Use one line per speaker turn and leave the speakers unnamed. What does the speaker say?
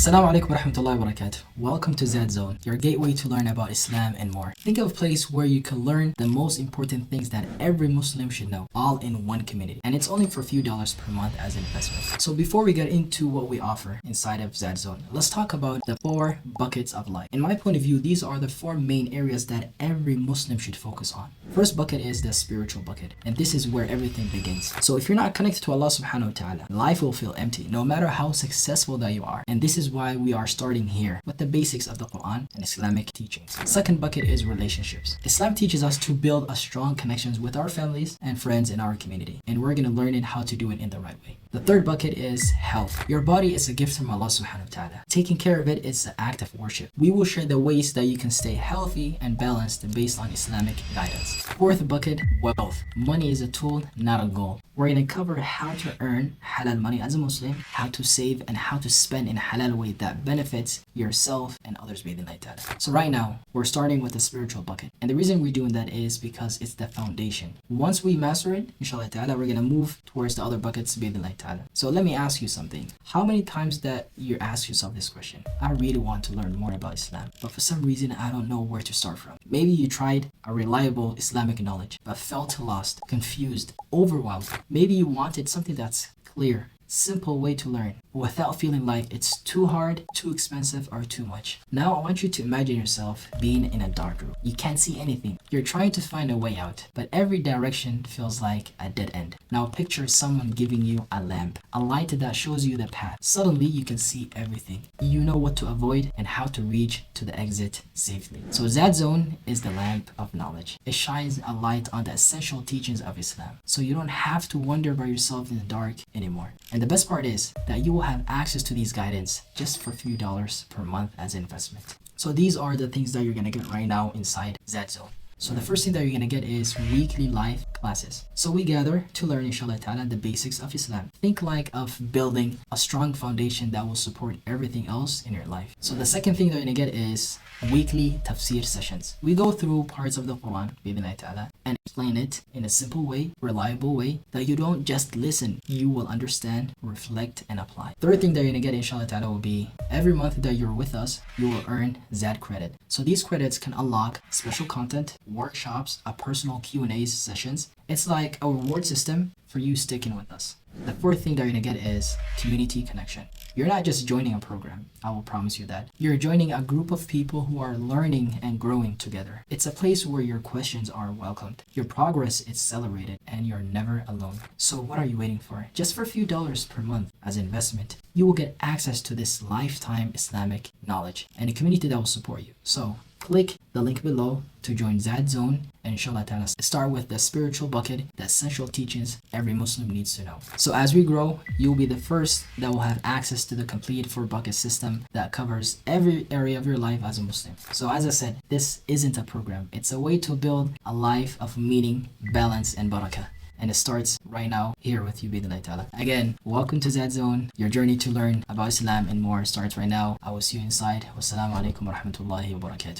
Assalamu alaikum warahmatullahi wabarakatuh. Welcome to Zaad Zone, your gateway to learn about Islam and more. Think of a place where you can learn the most important things that every Muslim should know, all in one community. And it's only for a few dollars per month as an investment. So before we get into what we offer inside of Zaad Zone, let's talk about the 4 buckets of life. In my point of view, these are the 4 main areas that every Muslim should focus on. First bucket is the spiritual bucket, and this is where everything begins. So if you're not connected to Allah subhanahu wa ta'ala, life will feel empty, no matter how successful that you are. And this is why we are starting here with the basics of the Quran and Islamic teachings. Second bucket is relationships. Islam teaches us to build a strong connections with our families and friends in our community, and we're going to learn how to do it in the right way. The third bucket is health. Your body is a gift from Allah subhanahu wa ta'ala. Taking care of it is an act of worship. We will share the ways that you can stay healthy and balanced based on Islamic guidance. Fourth bucket, wealth. Money is a tool, not a goal. We're going to cover how to earn halal money as a Muslim, how to save, and how to spend in a halal way that benefits yourself and others. So right now, we're starting with the spiritual bucket. And the reason we're doing that is because it's the foundation. Once we master it, inshallah ta'ala, we're going to move towards the other buckets. So let me ask you something. How many times that you ask yourself this question? I really want to learn more about Islam, but for some reason, I don't know where to start from. Maybe you tried a reliable Islamic knowledge, but felt lost, confused, overwhelmed. Maybe you wanted something that's clear, simple way to learn without feeling like it's too hard, too expensive, or too much. Now I want you to imagine yourself being in a dark room. You can't see anything. You're trying to find a way out, but every direction feels like a dead end. Now picture someone giving you a lamp, a light that shows you the path. Suddenly you can see everything. You know what to avoid and how to reach to the exit safely. So Zaad Zone is the lamp of knowledge. It shines a light on the essential teachings of Islam, so you don't have to wander by yourself in the dark anymore. And the best part is that you will have access to these guidance just for a few dollars per month as an investment. So these are the things that you're going to get right now inside Zaad Zone. So the first thing that you're going to get is weekly live classes. So we gather to learn, inshallah ta'ala, the basics of Islam. Think like of building a strong foundation that will support everything else in your life. So the second thing that you're going to get is weekly Tafseer sessions. We go through parts of the Quran, bi'idhnillahi ta'ala, and explain it in a simple way, reliable way, that you don't just listen, you will understand, reflect, and apply. Third thing that you're going to get, inshallah ta'ala, will be every month that you're with us, you will earn Zaad credit. So these credits can unlock special content, workshops, a personal Q&A sessions. It's like a reward system for you sticking with us. The fourth thing that you're going to get is community connection. You're not just joining a program, I will promise you that. You're joining a group of people who are learning and growing together. It's a place where your questions are welcomed, your progress is celebrated, and you're never alone. So what are you waiting for? Just for a few dollars per month as an investment, you will get access to this lifetime Islamic knowledge and a community that will support you. So click the link below to join Zaad Zone, and inshallah ta'ala start with the spiritual bucket, the essential teachings every Muslim needs to know. So as we grow, you'll be the first that will have access to the complete 4 bucket system that covers every area of your life as a Muslim. So as I said, this isn't a program. It's a way to build a life of meaning, balance, and barakah. And it starts right now here with you, bi'idhnillahi ta'ala. Again, welcome to Zaad Zone. Your journey to learn about Islam and more starts right now. I will see you inside. Wassalamu alaikum warahmatullahi wabarakatuh.